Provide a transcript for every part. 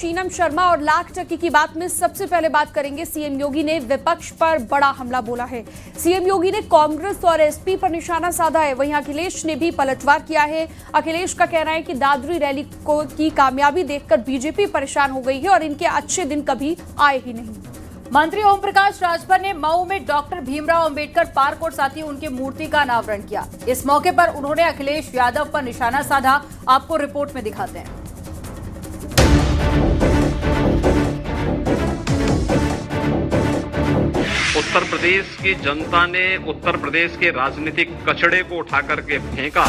शीनम शर्मा और लाख टक्की की बात में सबसे पहले बात करेंगे। सीएम योगी ने विपक्ष पर बड़ा हमला बोला है। सीएम योगी ने कांग्रेस और एसपी पर निशाना साधा है। वहीं अखिलेश ने भी पलटवार किया है। अखिलेश का कहना है कि दादरी रैली की कामयाबी देखकर बीजेपी परेशान हो गई है और इनके अच्छे दिन कभी आए ही नहीं। मंत्री ओम प्रकाश राजभर ने मऊ में डॉक्टर भीमराव अंबेडकर पार्क और साथ ही उनकी मूर्ति का अनावरण किया। इस मौके पर उन्होंने अखिलेश यादव पर निशाना साधा। आपको रिपोर्ट में दिखाते हैं। उत्तर प्रदेश की जनता ने उत्तर प्रदेश के राजनीतिक कचड़े को उठा करके फेंका।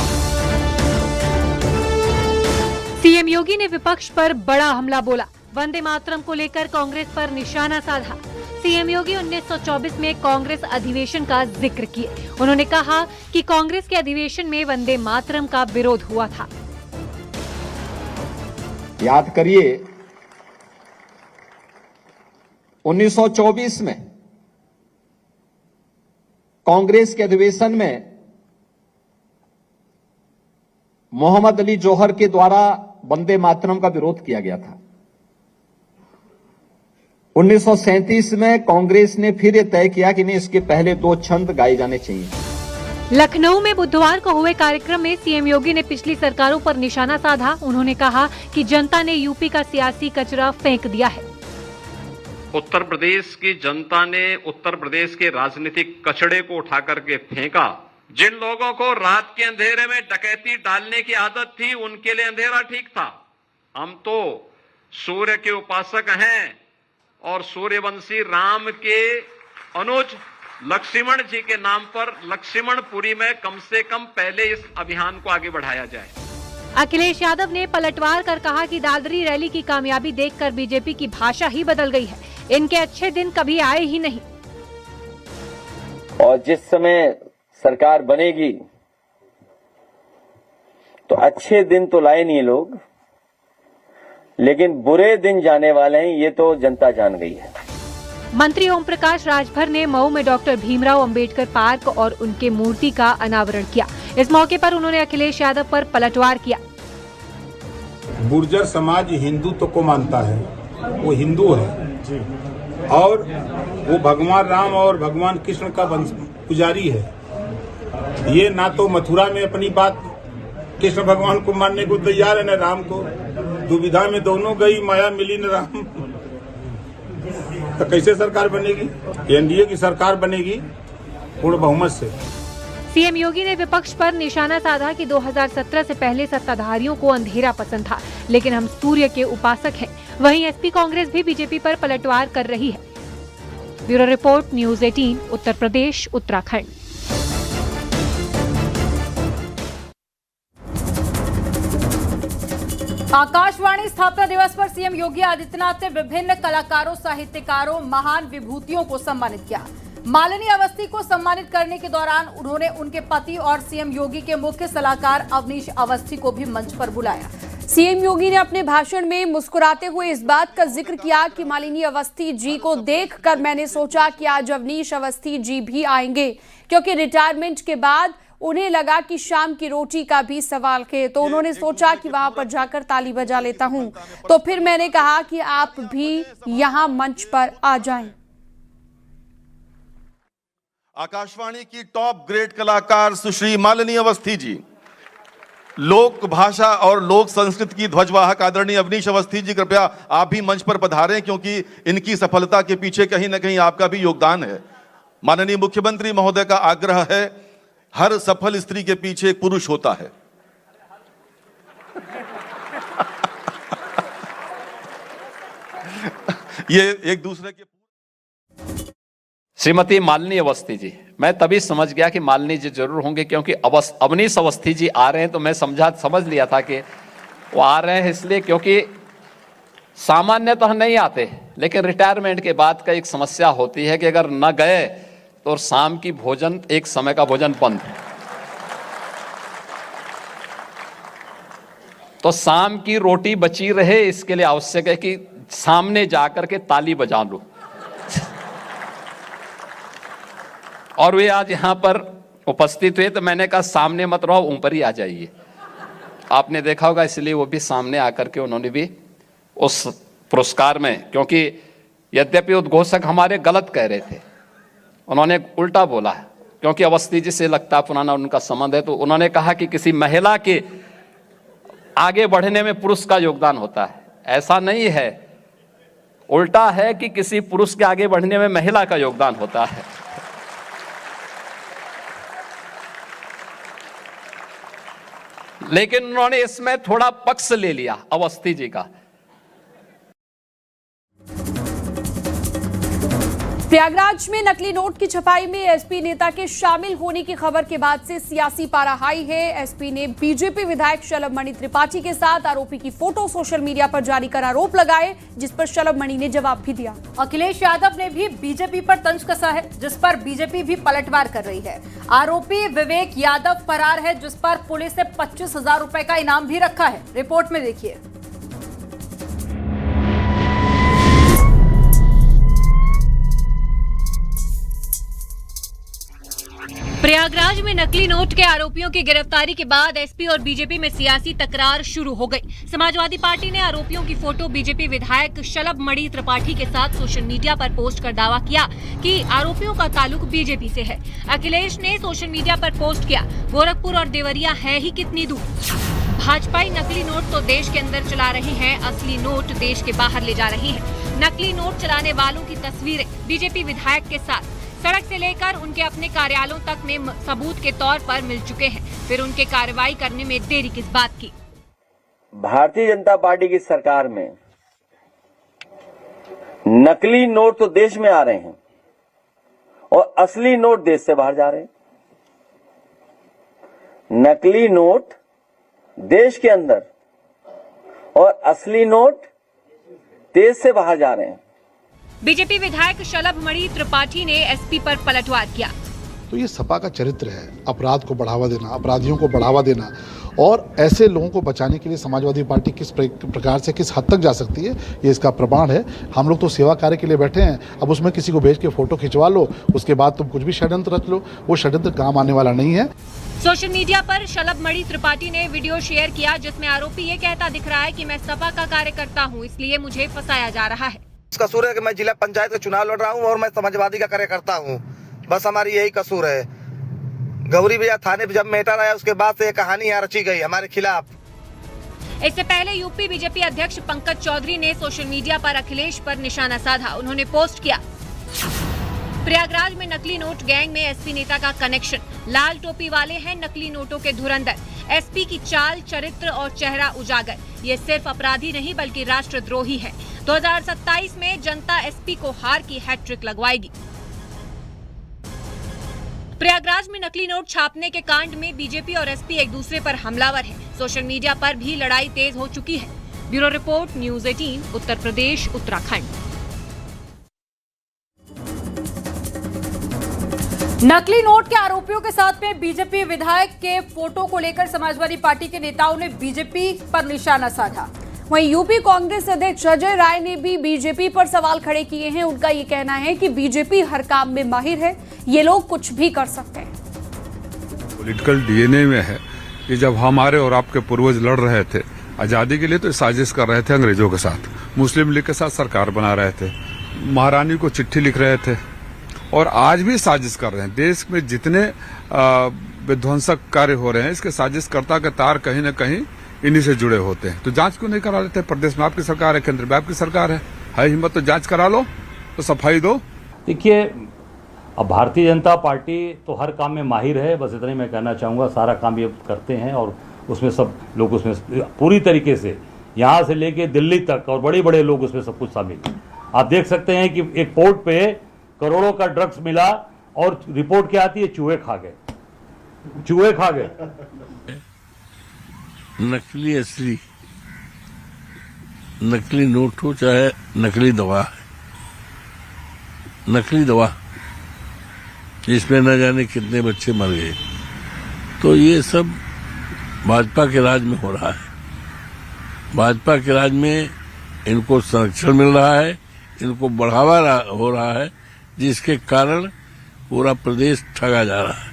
सीएम योगी ने विपक्ष पर बड़ा हमला बोला। वंदे मातरम को लेकर कांग्रेस पर निशाना साधा। सीएम योगी 1924 में कांग्रेस अधिवेशन का जिक्र किए। उन्होंने कहा कि कांग्रेस के अधिवेशन में वंदे मातरम का विरोध हुआ था। याद करिए 1924 में कांग्रेस के अधिवेशन में मोहम्मद अली जौहर के द्वारा वंदे मातरम का विरोध किया गया था। 1937 में कांग्रेस ने फिर यह तय किया कि नहीं, इसके पहले 2 छंद गाए जाने चाहिए। लखनऊ में बुधवार को हुए कार्यक्रम में सीएम योगी ने पिछली सरकारों पर निशाना साधा। उन्होंने कहा कि जनता ने यूपी का सियासी कचरा फेंक दिया है। उत्तर प्रदेश की जनता ने उत्तर प्रदेश के राजनीतिक कचड़े को उठा करके फेंका। जिन लोगों को रात के अंधेरे में डकैती डालने की आदत थी, उनके लिए अंधेरा ठीक था। हम तो सूर्य के उपासक हैं और सूर्यवंशी राम के अनुज लक्ष्मण जी के नाम पर लक्ष्मणपुरी में कम से कम पहले इस अभियान को आगे बढ़ाया जाए। अखिलेश यादव ने पलटवार कर कहा कि दादरी रैली की कामयाबी देखकर बीजेपी की भाषा ही बदल गई है। इनके अच्छे दिन कभी आए ही नहीं। और जिस समय सरकार बनेगी तो अच्छे दिन तो लाए नहीं लोग, लेकिन बुरे दिन जाने वाले हैं, ये तो जनता जान गई है। मंत्री ओम प्रकाश राजभर ने मऊ में डॉक्टर भीमराव अंबेडकर पार्क और उनके मूर्ति का अनावरण किया। इस मौके पर उन्होंने अखिलेश यादव पर पलटवार किया। गुर्जर समाज हिंदुत्व को मानता है, वो हिंदू है और वो भगवान राम और भगवान कृष्ण का पुजारी है। ये ना तो मथुरा में अपनी बात कृष्ण भगवान को मानने को तैयार है, न राम को। दुविधा में दोनों गई, माया मिली न राम। तो कैसे सरकार बनेगी? एनडीए की सरकार बनेगी पूर्ण बहुमत से। सीएम योगी ने विपक्ष पर निशाना साधा कि 2017 से पहले सत्ताधारियों को अंधेरा पसंद था, लेकिन हम सूर्य के उपासक हैं। वहीं एसपी कांग्रेस भी बीजेपी पर पलटवार कर रही है। Bureau report, news 18, Uttar Pradesh, Uttarakhand. Akashvani स्थापना दिवस पर सीएम योगी आदित्यनाथ ने विभिन्न कलाकारों, साहित्यकारों, महान विभूतियों को सम्मानित किया। मालिनी अवस्थी को सम्मानित करने के दौरान उन्होंने उनके पति और सीएम योगी के मुख्य सलाहकार अवनीश अवस्थी को भी मंच पर बुलाया। सीएम योगी ने अपने भाषण में मुस्कुराते हुए इस बात का जिक्र किया कि मालिनी अवस्थी जी को देखकर मैंने सोचा कि आज अवनीश अवस्थी जी भी आएंगे, क्योंकि रिटायरमेंट के बाद उन्हें लगा कि शाम की रोटी का भी सवाल है। तो उन्होंने सोचा कि वहां पर जाकर ताली बजा लेता हूं। तो फिर मैंने कहा कि आप भी यहां मंच पर आ जाएं। आकाशवाणी की टॉप ग्रेड कलाकार सुश्री मालिनी अवस्थी जी, लोक भाषा और लोक संस्कृति की ध्वजवाहक आदरणीय अवनीश अवस्थी जी, कृपया आप भी मंच पर पधारें, क्योंकि इनकी सफलता के पीछे कहीं न कहीं आपका भी योगदान है। माननीय मुख्यमंत्री महोदय का आग्रह है, हर सफल स्त्री के पीछे एक पुरुष होता है। ये एक दूसरे के। श्रीमती मालिनी अवस्थी जी, मैं तभी समझ गया कि मालिनी जी जरूर होंगे, क्योंकि अवनीश अवस्थी जी आ रहे हैं तो मैं समझ लिया था कि वो आ रहे हैं इसलिए, क्योंकि सामान्य तो नहीं आते, लेकिन रिटायरमेंट के बाद का एक समस्या होती है कि अगर न गए तो शाम की भोजन, एक समय का भोजन बंद। तो शाम की रोटी बची रहे, इसके लिए आवश्यक है कि सामने जाकर के ताली बजा लो। और वे आज यहाँ पर उपस्थित हुए तो मैंने कहा सामने मत रहो, ऊपर ही आ जाइए। आपने देखा होगा, इसलिए वो भी सामने आकर के उन्होंने भी उस पुरस्कार में, क्योंकि यद्यपि उद्घोषक हमारे गलत कह रहे थे, उन्होंने उल्टा बोला है, क्योंकि अवस्थी जी से लगता पुराना उनका संबंध है, तो उन्होंने कहा कि किसी महिला के आगे बढ़ने में पुरुष का योगदान होता है। ऐसा नहीं है, उल्टा है कि किसी पुरुष के आगे बढ़ने में महिला का योगदान होता है। लेकिन उन्होंने इसमें थोड़ा पक्ष ले लिया अवस्थी जी का। प्रयागराज में नकली नोट की छपाई में एसपी नेता के शामिल होने की खबर के बाद से सियासी पारा हाई है। एसपी ने बीजेपी विधायक शलभ मणि त्रिपाठी के साथ आरोपी की फोटो सोशल मीडिया पर जारी कर आरोप लगाए, जिस पर शलभ मणि ने जवाब भी दिया। अखिलेश यादव ने भी बीजेपी पर तंज कसा है, जिस पर बीजेपी भी पलटवार कर रही है। आरोपी विवेक यादव फरार है, जिस पर पुलिस ने 25,000 रुपए का इनाम भी रखा है। रिपोर्ट में देखिए। प्रयागराज में नकली नोट के आरोपियों की गिरफ्तारी के बाद एसपी और बीजेपी में सियासी तकरार शुरू हो गई। समाजवादी पार्टी ने आरोपियों की फोटो बीजेपी विधायक शलभ मणि त्रिपाठी के साथ सोशल मीडिया पर पोस्ट कर दावा किया कि आरोपियों का ताल्लुक बीजेपी से है। अखिलेश ने सोशल मीडिया पर पोस्ट किया, गोरखपुर और देवरिया है ही कितनी दूर। भाजपाई नकली नोट तो देश के अंदर चला रही है, असली नोट देश के बाहर ले जा रही है। नकली नोट चलाने वालों की तस्वीरें बीजेपी विधायक के साथ सड़क से लेकर उनके अपने कार्यालयों तक में सबूत के तौर पर मिल चुके हैं। फिर उनके कार्रवाई करने में देरी किस बात की? भारतीय जनता पार्टी की सरकार में नकली नोट तो देश में आ रहे हैं और असली नोट देश से बाहर जा रहे हैं। नकली नोट देश के अंदर और असली नोट देश से बाहर जा रहे हैं। बीजेपी विधायक शलभ मणि त्रिपाठी ने एसपी पर पलटवार किया। तो ये सपा का चरित्र है, अपराध को बढ़ावा देना, अपराधियों को बढ़ावा देना, और ऐसे लोगों को बचाने के लिए समाजवादी पार्टी किस प्रकार से किस हद तक जा सकती है, ये इसका प्रमाण है। हम लोग तो सेवा कार्य के लिए बैठे हैं, अब उसमें किसी को भेज के फोटो खिंचवा लो, उसके बाद तुम कुछ भी षड्यंत्र रच लो, वो षड्यंत्र काम आने वाला नहीं है। सोशल मीडिया पर शलभ मणि त्रिपाठी ने वीडियो शेयर किया, जिसमें आरोपी ये कहता दिख रहा है कि मैं सपा का कार्यकर्ता हूँ, इसलिए मुझे फंसाया जा रहा है। कसूर है कि मैं जिला पंचायत का चुनाव लड़ रहा हूं और मैं समाजवादी का कार्यकर्ता हूं, बस हमारी यही कसूर है। गौरी भैया थाने पे जब मैटर आया उसके बाद से ये कहानी यहाँ रची गई हमारे खिलाफ। इससे पहले यूपी बीजेपी अध्यक्ष पंकज चौधरी ने सोशल मीडिया पर अखिलेश पर निशाना साधा। उन्होंने पोस्ट किया, प्रयागराज में नकली नोट गैंग में एसपी नेता का कनेक्शन, लाल टोपी वाले हैं नकली नोटों के धुरंधर, एसपी की चाल, चरित्र और चेहरा उजागर। ये सिर्फ अपराधी नहीं बल्कि राष्ट्रद्रोही है। 2027 में जनता एसपी को हार की हैट्रिक लगवाएगी। प्रयागराज में नकली नोट छापने के कांड में बीजेपी और एसपी एक दूसरे पर हमलावर हैं। सोशल मीडिया पर भी लड़ाई तेज हो चुकी है। Bureau report, news 18, Uttar Pradesh, Uttarakhand. नकली नोट के आरोपियों के साथ में बीजेपी विधायक के फोटो को लेकर समाजवादी पार्टी के नेताओं ने बीजेपी पर निशाना साधा। वहीं यूपी कांग्रेस अध्यक्ष अजय राय ने भी बीजेपी पर सवाल खड़े किए हैं। उनका ये कहना है कि बीजेपी हर काम में माहिर है, ये लोग कुछ भी कर सकते हैं। पॉलिटिकल डीएनए में है कि जब हमारे और आपके पूर्वज लड़ रहे थे आजादी के लिए तो साजिश कर रहे थे अंग्रेजों के साथ, मुस्लिम लीग के साथ सरकार बना रहे थे, महारानी को चिट्ठी लिख रहे थे और आज भी साजिश कर रहे हैं। देश में जितने विध्वंसक कार्य हो रहे हैं इसके साजिशकर्ता के तार कहीं न कहीं इन्हीं से जुड़े होते हैं। तो जांच क्यों नहीं करा लेते? प्रदेश में आपकी सरकार है, केंद्र में आपकी सरकार है हिम्मत तो जांच करा लो, तो सफाई दो। देखिए, अब भारतीय जनता पार्टी तो हर काम में माहिर है, बस इतना ही मैं कहना चाहूँगा। सारा काम ये करते हैं और उसमें सब लोग उसमें पूरी तरीके से यहाँ से लेके दिल्ली तक और बड़े बड़े लोग उसमें सब कुछ शामिल हैं। आप देख सकते हैं कि एक पोर्ट पे करोड़ों का ड्रग्स मिला और रिपोर्ट क्या आती है, चूहे खा गए, चूहे खा गए। नकली असली, नकली नोट हो चाहे नकली दवा, नकली दवा जिसमें न जाने कितने बच्चे मर गए, तो ये सब भाजपा के राज में हो रहा है। भाजपा के राज में इनको संरक्षण मिल रहा है, इनको बढ़ावा हो रहा है, जिसके कारण पूरा प्रदेश ठगा जा रहा है।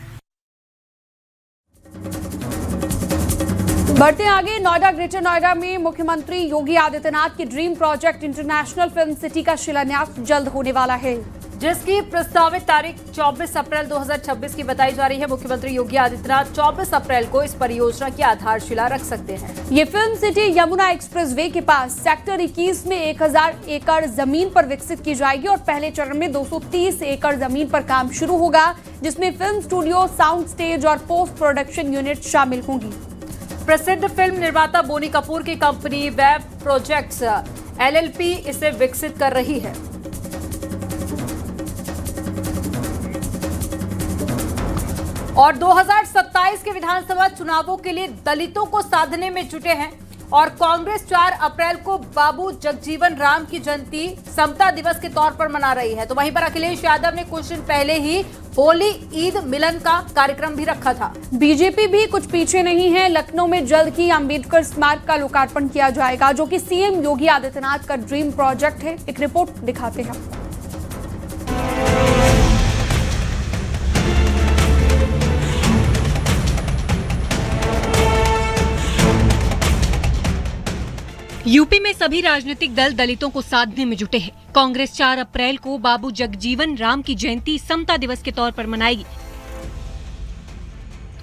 बढ़ते आगे, नोएडा ग्रेटर नोएडा में मुख्यमंत्री योगी आदित्यनाथ की dream project international film city का शिलान्यास जल्द होने वाला है, जिसकी प्रस्तावित तारीख 24 अप्रैल 2026 की बताई जा रही है। मुख्यमंत्री योगी आदित्यनाथ 24 अप्रैल को इस परियोजना की आधारशिला रख सकते हैं। ये फिल्म सिटी यमुना एक्सप्रेसवे के पास सेक्टर 21 में 1000 एकड़ जमीन पर विकसित की जाएगी और पहले चरण में 230 एकड़ जमीन पर काम शुरू होगा, जिसमें फिल्म स्टूडियो, साउंड स्टेज और पोस्ट प्रोडक्शन यूनिट शामिल होंगी। प्रसिद्ध फिल्म निर्माता बोनी कपूर की कंपनी वेब प्रोजेक्ट्स LLP इसे विकसित कर रही है। और 2027 के विधानसभा चुनावों के लिए दलितों को साधने में जुटे हैं और कांग्रेस 4 अप्रैल को बाबू जगजीवन राम की जयंती समता दिवस के तौर पर मना रही है। तो वहीं पर अखिलेश यादव ने कुछ दिन पहले ही होली ईद मिलन का कार्यक्रम भी रखा था। बीजेपी भी कुछ पीछे नहीं है। लखनऊ में जल्द ही अंबेडकर स्मारक का लोकार्पण किया जाएगा, जो कि सीएम योगी आदित्यनाथ का ड्रीम प्रोजेक्ट है। एक रिपोर्ट दिखाते हैं। यूपी में सभी राजनीतिक दल दलितों को साधने में जुटे हैं। कांग्रेस 4 अप्रैल को बाबू जगजीवन राम की जयंती समता दिवस के तौर पर मनाएगी।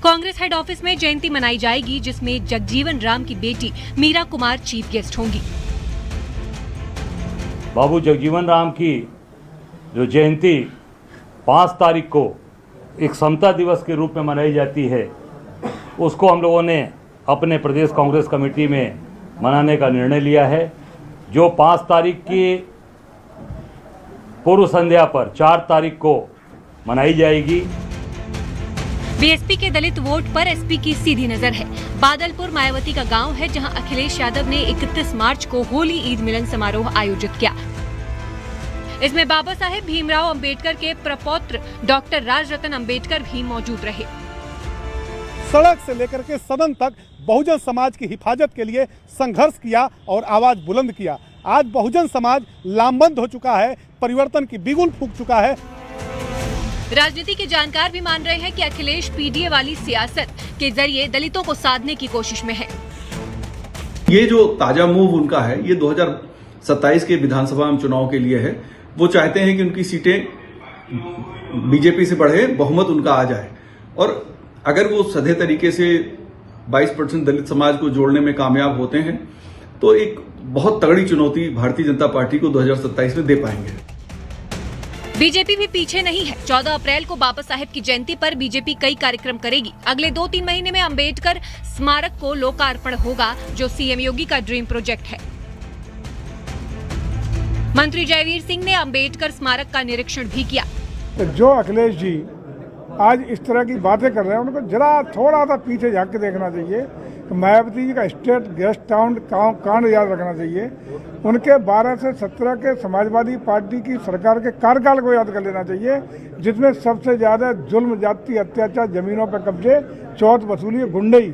कांग्रेस हेड ऑफिस में जयंती मनाई जाएगी, जिसमें जगजीवन राम की बेटी मीरा कुमार चीफ गेस्ट होंगी। बाबू जगजीवन राम की जो जयंती 5 तारीख को एक समता दिवस के रूप में मनाई जाती है, उसको हम लोगों ने अपने प्रदेश कांग्रेस कमेटी में मनाने का निर्णय लिया है, जो 5 तारीख की पूर्व संध्या पर 4 तारीख को मनाई जाएगी। बीएसपी के दलित वोट पर एसपी की सीधी नजर है। बादलपुर मायावती का गांव है, जहां अखिलेश यादव ने 31 मार्च को होली ईद मिलन समारोह आयोजित किया। इसमें बाबा साहेब भीमराव अंबेडकर के प्रपौत्र डॉक्टर राजरतन अंबेडकर भी मौजूद रहे। सड़क से लेकर के सदन तक बहुजन समाज की हिफाजत के लिए संघर्ष किया और आवाज बुलंद किया। आज बहुजन समाज लामबंद हो चुका है, परिवर्तन की बिगुल फूंक चुका है। राजनीति के जानकार भी मान रहे हैं कि अखिलेश पीडीए वाली सियासत के जरिए दलितों को साधने की कोशिश में है। ये जो ताजा मूव उनका है, ये 2027 के विधानसभा चुनाव के लिए है। वो चाहते हैं कि उनकी सीटें बीजेपी से बढ़े, बहुमत उनका आ जाए, और अगर वो सधे तरीके से 22% दलित समाज को जोड़ने में कामयाब होते हैं तो एक बहुत तगड़ी चुनौती भारतीय जनता पार्टी को 2027 में दे पाएंगे। बीजेपी भी पीछे नहीं है। 14 अप्रैल को बाबा साहेब की जयंती पर बीजेपी कई कार्यक्रम करेगी। अगले 2-3 महीने में अंबेडकर स्मारक को लोकार्पण होगा, जो सीएम योगी का ड्रीम प्रोजेक्ट है। मंत्री जयवीर सिंह ने अंबेडकर स्मारक का निरीक्षण भी किया। जो अखिलेश जी आज इस तरह की बातें कर रहे हैं, उनको जरा थोड़ा सा पीछे झांक के देखना चाहिए। तो मायावती जी का स्टेट गेस्ट टाउन कांड याद रखना चाहिए। उनके 12 से 17 के समाजवादी पार्टी की सरकार के कार्यकाल को याद कर लेना चाहिए, जिसमें सबसे ज्यादा जुल्म, जाति अत्याचार, जमीनों पर कब्जे, चौथ वसूली, गुंडई,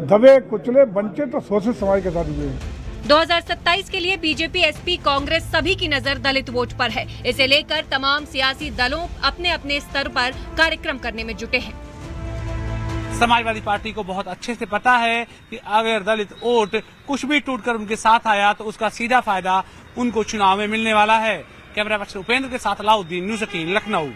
दबे कुचले वंचित तो शोषित समाज के साथ हुए। 2027 के लिए बीजेपी, एसपी, कांग्रेस सभी की नजर दलित वोट पर है। इसे लेकर तमाम सियासी दलों अपने अपने स्तर पर कार्यक्रम करने में जुटे हैं। समाजवादी पार्टी को बहुत अच्छे से पता है कि अगर दलित वोट कुछ भी टूटकर उनके साथ आया तो उसका सीधा फायदा उनको चुनाव में मिलने वाला है। कैमरा पर्सन उपेंद्र के साथ अलाउद्दीन, न्यूज़ 18, लखनऊ।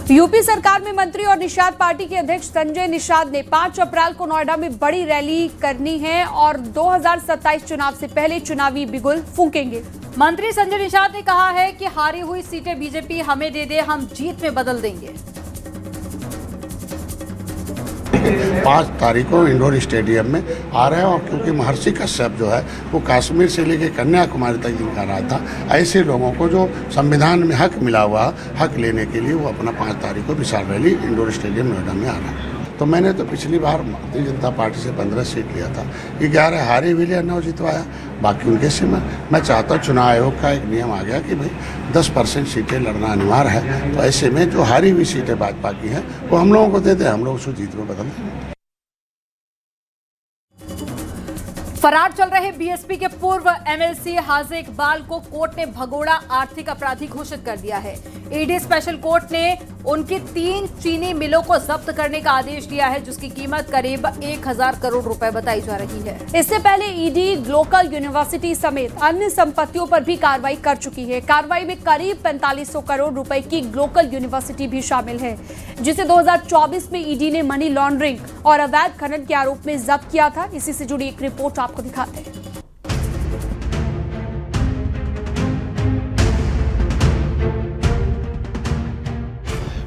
यूपी सरकार में मंत्री और निषाद पार्टी के अध्यक्ष संजय निषाद ने 5 अप्रैल को नोएडा में बड़ी रैली करनी है और 2027 चुनाव से पहले चुनावी बिगुल फूंकेंगे। मंत्री संजय निषाद ने कहा है कि हारी हुई सीटें बीजेपी हमें दे दे, हम जीत में बदल देंगे। 5 तारीख को इंडोर स्टेडियम में आ रहे हैं, और क्योंकि महर्षि कश्यप जो है वो कश्मीर से लेकर कन्याकुमारी तक जिनका रहा था, ऐसे लोगों को जो संविधान में हक मिला हुआ हक लेने के लिए वो अपना 5 तारीख को विशाल रैली इंडोर स्टेडियम नोएडा में आ रहा है। तो मैंने तो पिछली बार भारतीय जनता पार्टी से 15 सीट लिया था, 11 हारे भी लिया, 9 जितवाया, बाकी उनके से मैं चाहता हूँ। चुनाव आयोग का एक नियम आ गया कि भाई 10% सीटें लड़ना अनिवार्य है, तो ऐसे में जो हारी हुई सीटें भाजपा की हैं वो हम लोगों को देते हैं, हम लोग उसको जीत में बदल देंगे। फरार चल रहे बीएसपी के पूर्व एमएलसी हाजी इकबाल को कोर्ट ने भगोड़ा आर्थिक अपराधी घोषित कर दिया है। ईडी स्पेशल कोर्ट ने उनकी 3 चीनी मिलों को जब्त करने का आदेश दिया है, जिसकी कीमत करीब 1000 करोड़ रुपए बताई जा रही है। इससे पहले ईडी ग्लोकल यूनिवर्सिटी समेत अन्य संपत्तियों पर भी कार्रवाई कर चुकी है। कार्रवाई में करीब 4500 करोड़ रुपए की ग्लोकल यूनिवर्सिटी भी शामिल है, जिसे 2024 में ईडी ने मनी लॉन्ड्रिंग और अवैध खनन के आरोप में जब्त किया था। इसी से जुड़ी एक रिपोर्ट आपको दिखाते हैं।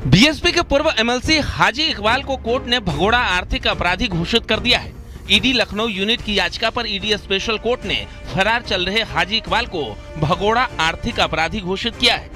बीएसपी के पूर्व एमएलसी हाजी इकबाल को कोर्ट ने भगोड़ा आर्थिक अपराधी घोषित कर दिया है। ईडी लखनऊ यूनिट की याचिका पर ईडी स्पेशल कोर्ट ने फरार चल रहे हाजी इकबाल को भगोड़ा आर्थिक अपराधी घोषित किया है।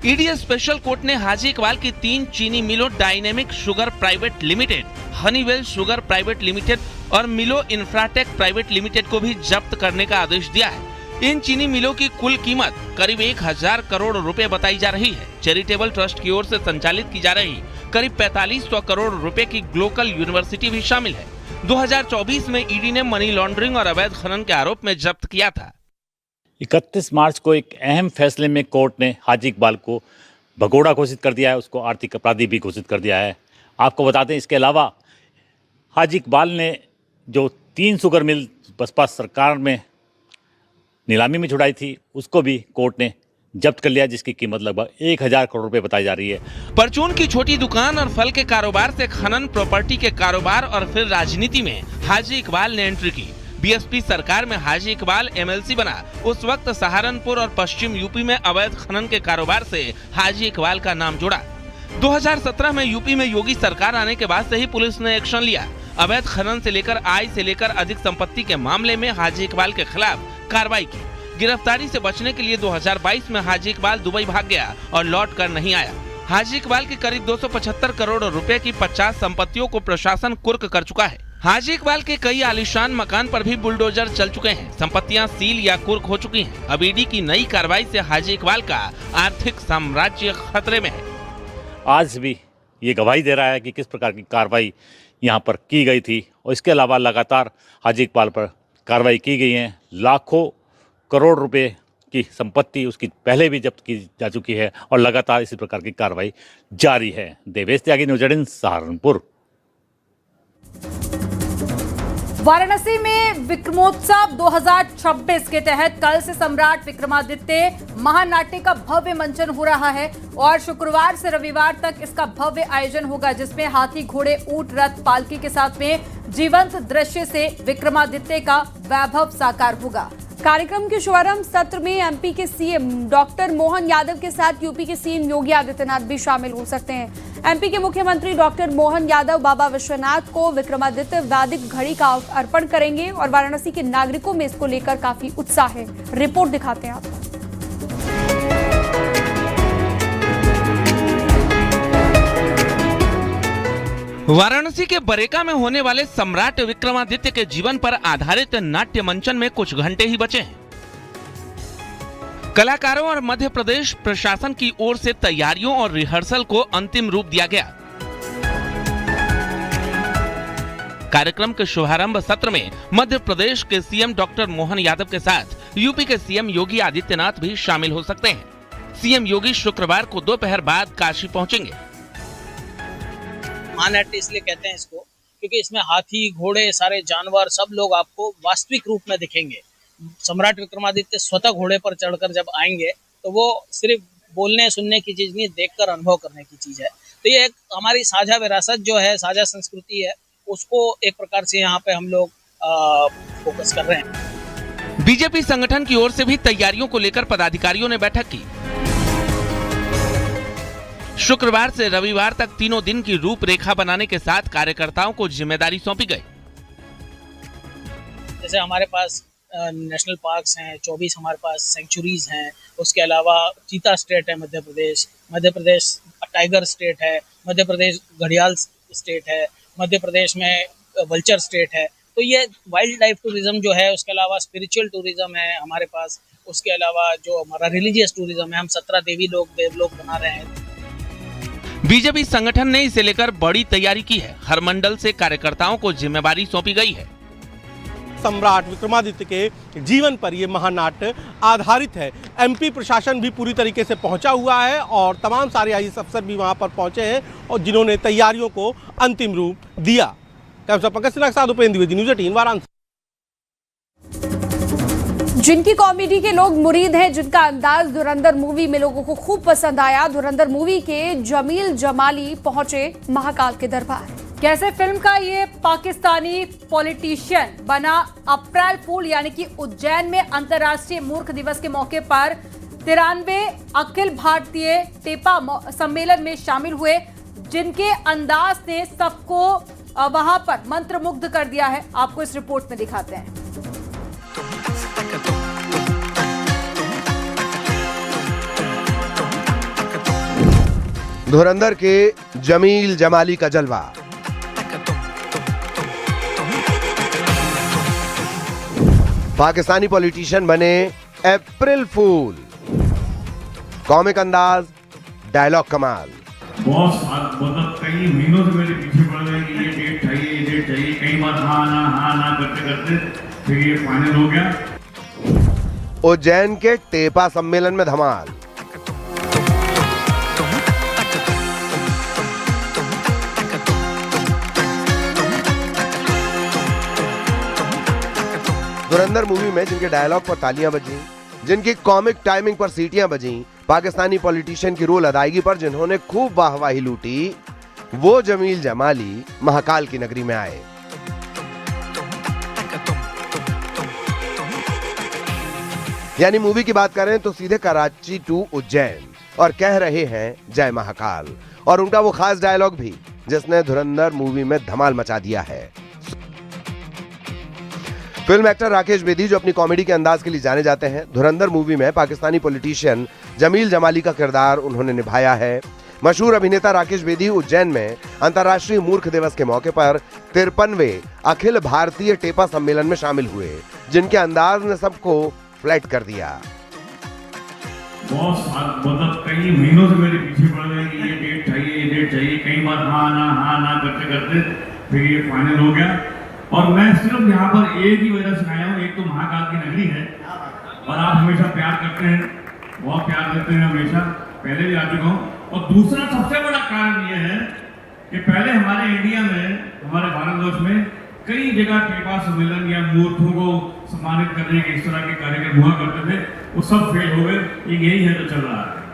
ईडी स्पेशल कोर्ट ने हाजी इकबाल की 3 चीनी मिलों dynamic sugar private limited, Honeywell sugar private limited और मिलो इंफ्राटेक प्राइवेट लिमिटेड को भी जब्त करने का आदेश दिया है। इन चीनी मिलों की कुल कीमत करीब 1000 करोड़ रुपए बताई जा रही है। चैरिटेबल ट्रस्ट की ओर से संचालित की जा रही करीब 4500 करोड़ रुपए की ग्लोकल यूनिवर्सिटी भी शामिल है। 2024 में ईडी ने मनी लॉन्ड्रिंग और अवैध खनन के आरोप में जब्त किया था। 31 मार्च को एक अहम फैसले में कोर्ट ने हाजी इकबाल को भगोड़ा घोषित कर दिया है, उसको आर्थिक अपराधी भी घोषित कर दिया है। आपको बता दें, इसके अलावा हाजी इकबाल ने जो 3 शुगर मिल बसपा सरकार में नीलामी में छुड़ाई थी, उसको भी कोर्ट ने जब्त कर लिया, जिसकी कीमत लगभग 1000 करोड़ रुपए बताई जा रही है। परचून की छोटी दुकान और फल के कारोबार से खनन, प्रॉपर्टी के कारोबार और फिर राजनीति में हाजी इकबाल ने एंट्री की। बीएसपी सरकार में हाजी इकबाल एमएलसी बना। उस वक्त सहारनपुर और पश्चिम यूपी में अवैध खनन के कारोबार से हाजी इकबाल का नाम जुड़ा। 2017 में यूपी में योगी सरकार आने के बाद से ही पुलिस ने एक्शन लिया। अवैध खनन से लेकर आय से लेकर अधिक संपत्ति के मामले में हाजी इकबाल के खिलाफ कार्रवाई की। गिरफ्तारी से बचने के लिए 2022 में हाजी इकबाल दुबई भाग गया और लौट कर नहीं आया। हाजी इकबाल की करीब 275 करोड़ रुपए की 50 संपत्तियों को प्रशासन कुर्क कर चुका है। हाजी इकबाल के कई आलीशान मकान पर भी बुलडोजर चल चुके हैं। संपत्तियां सील या कुर्क हो चुकी हैं। अब ईडी की नई कार्रवाई से हाजी इकबाल का आर्थिक साम्राज्य खतरे में है। आज भी ये गवाही दे रहा है कि किस प्रकार की कार्रवाई यहाँ पर की गई थी, और इसके अलावा लगातार हाजी इकबाल पर कार्रवाई की गई है। लाखों करोड़ रुपए की संपत्ति उसकी पहले भी जब्त की जा चुकी है और लगातार इसी प्रकार की कार्रवाई जारी है। देवेश त्यागी, न्यूज 18 सहारनपुर। वाराणसी में विक्रमोत्सव 2026 के तहत कल से सम्राट विक्रमादित्य महानाट्य का भव्य मंचन हो रहा है और शुक्रवार से रविवार तक इसका भव्य आयोजन होगा, जिसमें हाथी, घोड़े, ऊंट, रथ, पालकी के साथ में जीवंत दृश्य से विक्रमादित्य का वैभव साकार होगा। कार्यक्रम के शुभारंभ सत्र में एमपी के सीएम डॉक्टर मोहन यादव के साथ यूपी के सीएम योगी आदित्यनाथ भी शामिल हो सकते हैं। एमपी के मुख्यमंत्री डॉक्टर मोहन यादव बाबा विश्वनाथ को विक्रमादित्य वैदिक घड़ी का अर्पण करेंगे और वाराणसी के नागरिकों में इसको लेकर काफी उत्साह है। रिपोर्ट दिखाते हैं आपको। वाराणसी के बरेका में होने वाले सम्राट विक्रमादित्य के जीवन पर आधारित नाट्य मंचन में कुछ घंटे ही बचे हैं। कलाकारों और मध्य प्रदेश प्रशासन की ओर से तैयारियों और रिहर्सल को अंतिम रूप दिया गया। कार्यक्रम के शुभारंभ सत्र में मध्य प्रदेश के सीएम डॉक्टर मोहन यादव के साथ यूपी के सीएम योगी आदित्यनाथ भी शामिल हो सकते हैं। सीएम योगी शुक्रवार को दोपहर बाद काशी पहुंचेंगे। महानाट्य इसलिए कहते हैं इसको क्योंकि इसमें हाथी, घोड़े, सारे जानवर, सब लोग आपको वास्तविक रूप में दिखेंगे। सम्राट विक्रमादित्य स्वतः घोड़े पर चढ़कर जब आएंगे तो वो सिर्फ बोलने सुनने की चीज नहीं, देखकर अनुभव करने की चीज है। तो ये एक हमारी साझा विरासत जो है, साझा संस्कृति है, उसको एक प्रकार से यहाँ पे हम लोग फोकस कर रहे हैं। बीजेपी संगठन की ओर से भी तैयारियों को लेकर पदाधिकारियों ने बैठक की। शुक्रवार से रविवार तक तीनों दिन की रूपरेखा बनाने के साथ कार्यकर्ताओं को जिम्मेदारी सौंपी गई। जैसे हमारे पास नेशनल पार्क्स हैं, 24 हमारे पास सेंचुरीज हैं, उसके अलावा चीता स्टेट है मध्य प्रदेश टाइगर स्टेट है, मध्य प्रदेश घड़ियाल स्टेट है, मध्य प्रदेश में वल्चर स्टेट है। तो ये वाइल्ड लाइफ टूरिज्म जो है, उसके अलावा स्पिरिचुअल टूरिज्म है हमारे पास, उसके अलावा जो हमारा रिलीजियस टूरिज्म है, हम 17 देवलोक बना रहे हैं। बीजेपी संगठन ने इसे लेकर बड़ी तैयारी की है। हर मंडल से कार्यकर्ताओं को जिम्मेदारी सौंपी गई है। सम्राट विक्रमादित्य के जीवन पर यह महानाट्य आधारित है। एमपी प्रशासन भी पूरी तरीके से पहुंचा हुआ है और तमाम सारे आईएएस अफसर भी वहां पर पहुंचे हैं और जिन्होंने तैयारियों को अंतिम रूप दिया। कैमरा पंकज सिन्हा के साथ उपेंद्र द्विवेदी, न्यूज़ 18 वाराणसी। जिनकी कॉमेडी के लोग मुरीद हैं, जिनका अंदाज धुरंधर मूवी में लोगों को खूब पसंद आया, धुरंधर मूवी के जमील जमाली पहुंचे महाकाल के दरबार। कैसे फिल्म का ये पाकिस्तानी पॉलिटिशियन बना अप्रैल फूल, यानी कि उज्जैन में अंतर्राष्ट्रीय मूर्ख दिवस के मौके पर 93वें अखिल भारतीय टेपा सम्मेलन में शामिल हुए, जिनके अंदाज ने सबको वहां पर मंत्रमुग्ध कर दिया है। आपको इस रिपोर्ट में दिखाते हैं। धुरंधर के जमील जमाली का जलवा। पाकिस्तानी पॉलिटिशियन बने अप्रैल फूल। कॉमिक अंदाज, डायलॉग कमाल। बॉस मतलब कई महीनों से मेरे पीछे पड़ गए कि ये डेट चाहिए, कई बार हाँ ना करते फिर ये फाइनल हो गया। उज्जैन के टेपा सम्मेलन में धमाल। धुरंधर मूवी में जिनके डायलॉग पर तालियां बजी, जिनकी कॉमिक टाइमिंग पर सीटियां बजी, पाकिस्तानी पॉलिटिशियन की रोल अदायगी पर जिन्होंने खूब वाहवाही लूटी, वो जमील जमाली महाकाल की नगरी में आए। यानी मूवी की बात करें तो सीधे कराची टू उज्जैन और कह रहे हैं जय महाकाल। और उनका वो खास डायलॉग भी जिसने धुरंधर मूवी में धमाल मचा दिया है। फिल्म एक्टर राकेश बेदी जो अपनी कॉमेडी के अंदाज के लिए जाने जाते हैं, धुरंधर मूवी में पाकिस्तानी पॉलिटिशियन जमील जमाली का किरदार उन्होंने निभाया है। मशहूर अभिनेता राकेश बेदी उज्जैन में अंतर्राष्ट्रीय मूर्ख दिवस के मौके पर 53वें अखिल भारतीय टेपा सम्मेलन में शामिल हुए, जिनके अंदाज ने सबको फ्लैट कर दिया। बॉस मतलब कई महीनों से मेरे पीछे पड़ गए कि ये डेट चाहिए, कई बार हाँ ना करते फिर ये फाइनल हो गया। और मैं सिर्फ यहाँ पर एक ही वजह से आया हूँ, एक तो महाकाल की नगरी है और आप हमेशा प्यार करते हैं, बहुत प्यार देते हैं हमेशा, पहले भी आ चुका हूँ। और दूसरा सबसे बड़ा कारण ये है कि पहले हमारे इंडिया में, हमारे भारतवर्ष में कई जगह टेपा सम्मेलन या मूर्खों को सम्मानित करने के इस तरह के कार्यक्रम हुआ करते थे, वो सब फेल हो गए। यही है तो चल रहा है।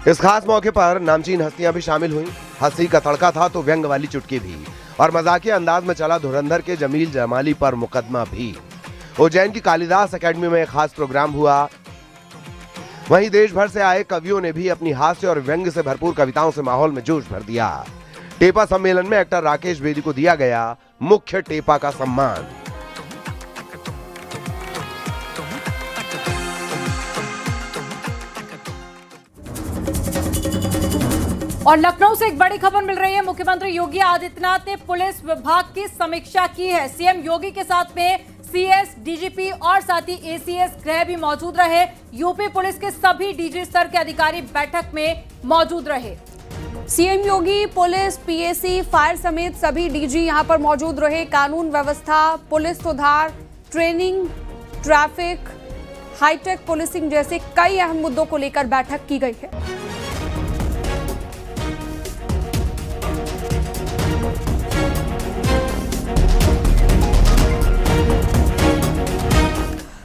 इस खास मौके पर नामचीन हस्तियां भी शामिल हुई। हंसी का तड़का था तो व्यंग वाली चुटकी भी, और मजाकिया अंदाज में चला धुरंधर के जमील जमाली पर मुकदमा भी। उज्जैन की कालिदास एकेडमी में एक खास प्रोग्राम हुआ। वहीं देश भर से आए कवियों ने भी अपनी हास्य और व्यंग से भरपूर कविताओं से माहौल में जोश भर दिया। टेपा सम्मेलन में एक्टर राकेश बेदी को दिया गया मुख्य टेपा का सम्मान। और लखनऊ से एक बड़ी खबर मिल रही है। मुख्यमंत्री योगी आदित्यनाथ ने पुलिस विभाग की समीक्षा की है। सीएम योगी के साथ में सीएस, डीजीपी और साथ ही एसीएस गृह भी मौजूद रहे। यूपी पुलिस के सभी डीजी स्तर के अधिकारी बैठक में मौजूद रहे। सीएम योगी, पुलिस, पीएसी, फायर समेत सभी डीजी यहां पर मौजूद रहे। कानून व्यवस्था, पुलिस सुधार, ट्रेनिंग, ट्रैफिक, हाईटेक पुलिसिंग जैसे कई अहम मुद्दों को लेकर बैठक की गई है।